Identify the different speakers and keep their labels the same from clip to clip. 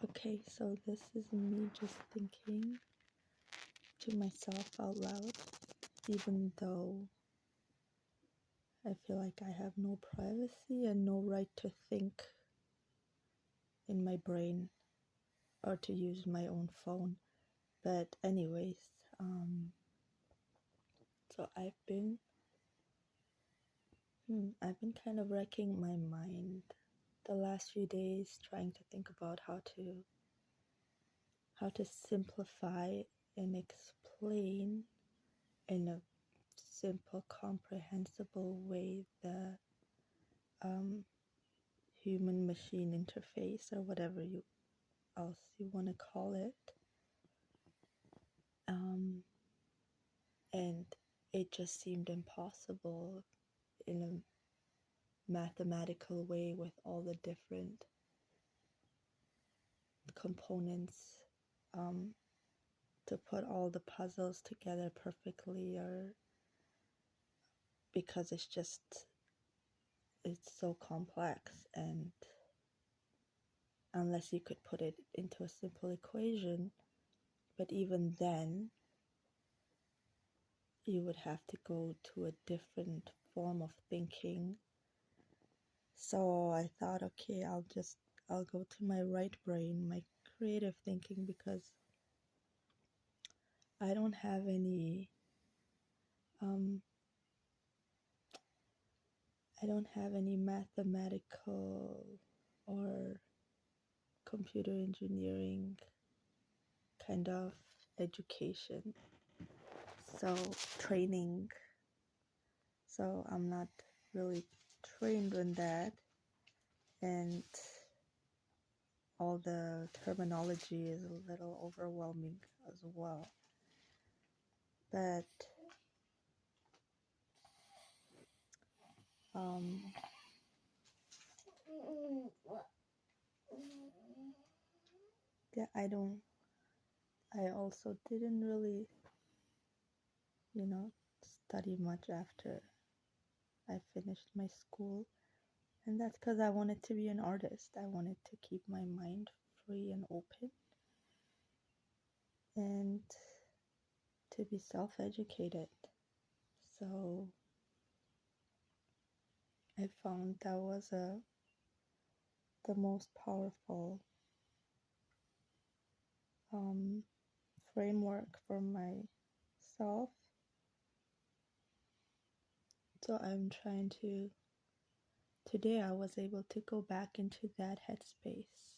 Speaker 1: Okay, so this is me just thinking to myself out loud, even though I feel like I have no privacy and no right to think in my brain or to use my own phone. But anyways, so I've been kind of wrecking my mind the last few days, trying to think about how to simplify and explain in a simple, comprehensible way the human machine interface, or whatever else you want to call it. And it just seemed impossible in a mathematical way with all the different components, to put all the puzzles together perfectly, or because it's so complex, and unless you could put it into a simple equation, but even then you would have to go to a different form of thinking. So I thought, okay, I'll go to my right brain, my creative thinking, because I don't have any mathematical or computer engineering kind of education, so training. So I'm not really trained in that, and all the terminology is a little overwhelming as well. But yeah, I also didn't really, study much after I finished my school. And that's because I wanted to be an artist. I wanted to keep my mind free and open, and to be self-educated. So I found that was the most powerful framework for myself. So today I was able to go back into that headspace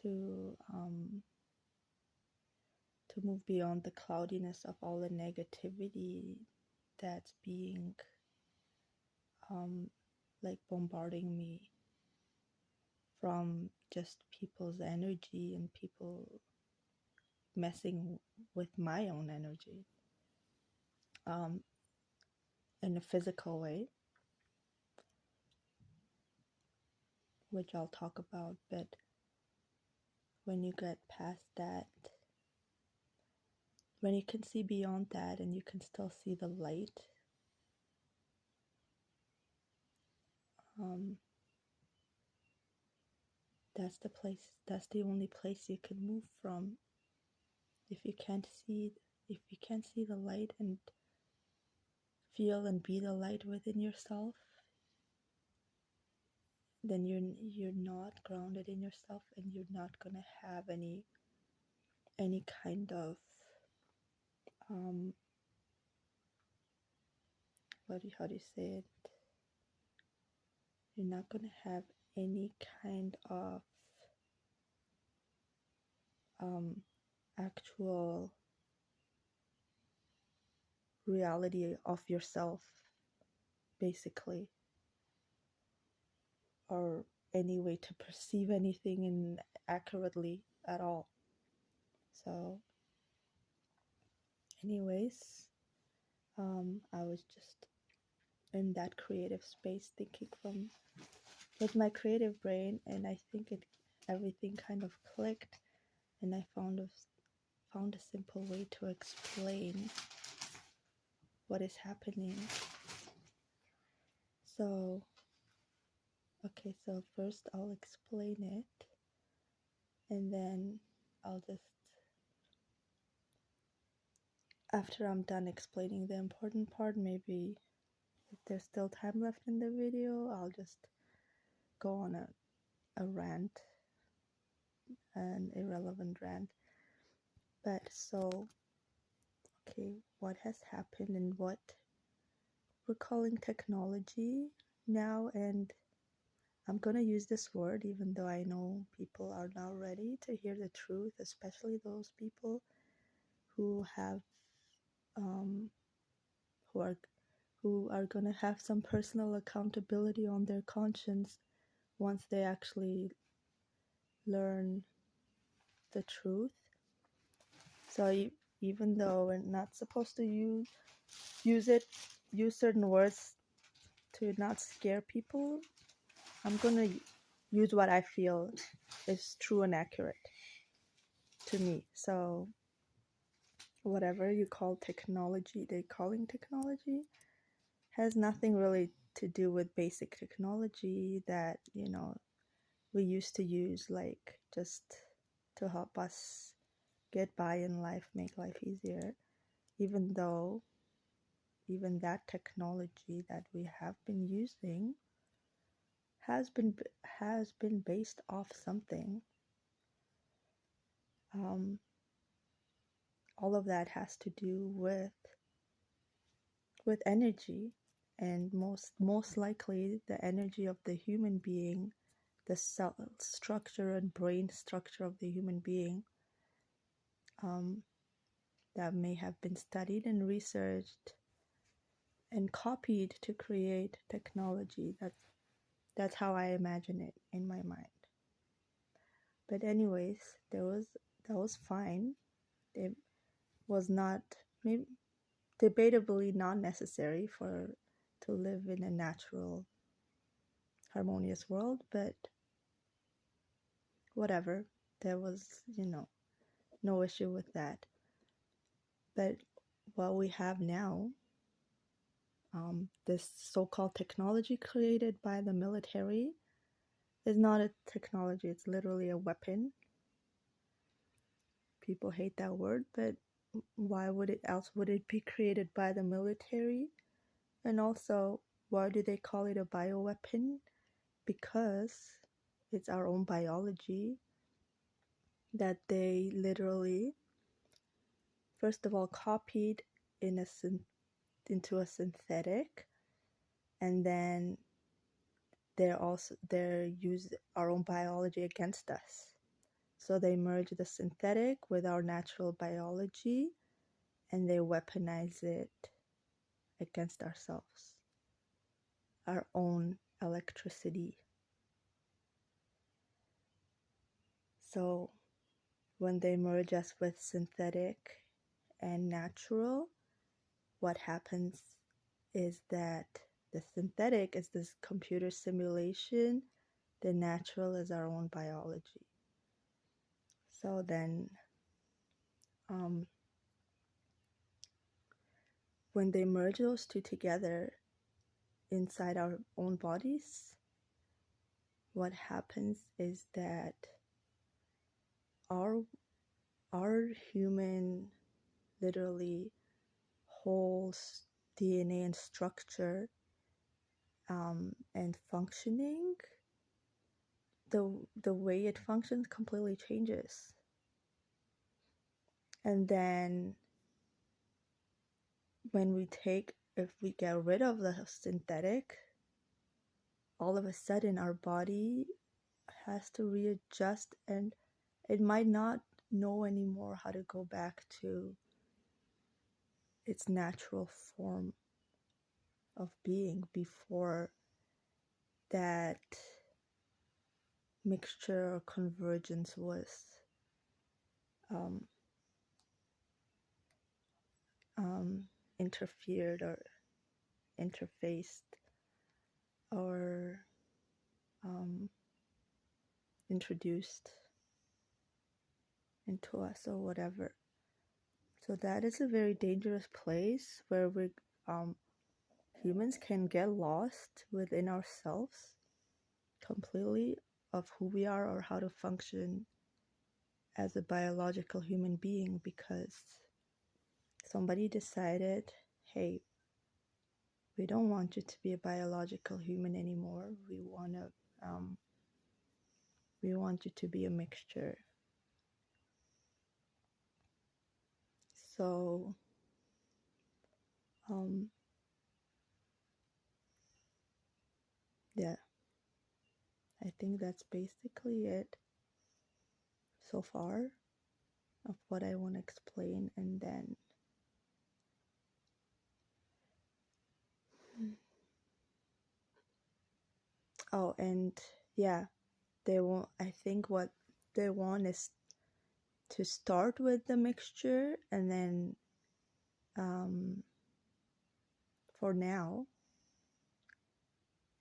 Speaker 1: to move beyond the cloudiness of all the negativity that's being like bombarding me from just people's energy and people messing with my own energy in a physical way, which I'll talk about. But when you get past that, when you can see beyond that and you can still see the light, that's the only place you can move from. If you can't see the light and feel and be the light within yourself, then you're not grounded in yourself, and you're not gonna have any kind of how do you say it? You're not gonna have any kind of actual reality of yourself, basically, or any way to perceive anything in accurately at all. So anyways, I was just in that creative space thinking with my creative brain, and I think everything kind of clicked, and I found a simple way to explain what is happening. So okay, so first I'll explain it, and then I'll just, after I'm done explaining the important part, maybe if there's still time left in the video, I'll just go on a rant, an irrelevant rant. But so, okay, what has happened and what we're calling technology now, and I'm gonna use this word even though I know people are not ready to hear the truth, especially those people who have who are gonna have some personal accountability on their conscience once they actually learn the truth. So even though we're not supposed to use certain words to not scare people, I'm gonna use what I feel is true and accurate to me. So whatever you call technology, they calling technology, has nothing really to do with basic technology that, you know, we used to use, like just to help us get by in life, make life easier. Even though even that technology that we have been using has been based off something. All of that has to do with energy, and most likely the energy of the human being, the cell structure and brain structure of the human being, that may have been studied and researched and copied to create technology. That's how I imagine it in my mind. But anyways, that was fine. It was not, maybe debatably not necessary to live in a natural, harmonious world, but whatever. There was, no issue with that. But what we have now, this so-called technology created by the military, is not a technology. It's literally a weapon. People hate that word, but why would it be created by the military? And also, why do they call it a bioweapon? Because it's our own biology that they literally, first of all, copied into a synthetic, and then they're use our own biology against us. So they merge the synthetic with our natural biology, and they weaponize it against ourselves, our own electricity. So when they merge us with synthetic and natural, what happens is that the synthetic is this computer simulation, the natural is our own biology. So then when they merge those two together inside our own bodies, what happens is that our human, literally, whole DNA and structure and functioning, the way it functions completely changes. And then if we get rid of the synthetic, all of a sudden our body has to readjust, and it might not know anymore how to go back to its natural form of being before that mixture or convergence was interfered or interfaced or introduced into us or whatever. So that is a very dangerous place where humans can get lost within ourselves completely, of who we are or how to function as a biological human being because somebody decided, hey, we don't want you to be a biological human anymore. We want you to be a mixture. So yeah, I think that's basically it so far of what I want to explain. And then and yeah, I think what they want is to start with the mixture, and then for now,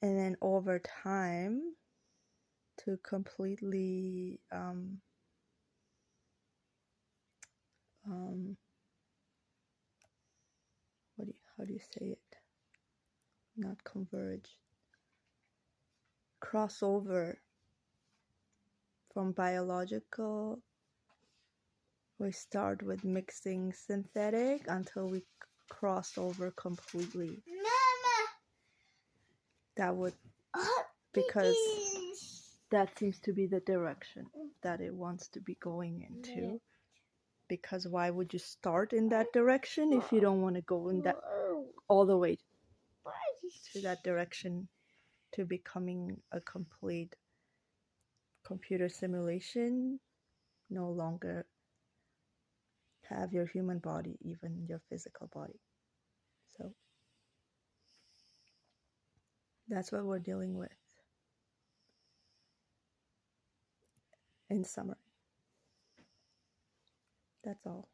Speaker 1: and then over time to completely how do you say it? Not converge. Cross over from biological. We start with mixing synthetic until we cross over completely. Mama! That would, because that seems to be the direction that it wants to be going into. Because why would you start in that direction if you don't want to go in that all the way to that direction, to becoming a complete computer simulation? No longer have your human body, even your physical body. So that's what we're dealing with in summary. That's all.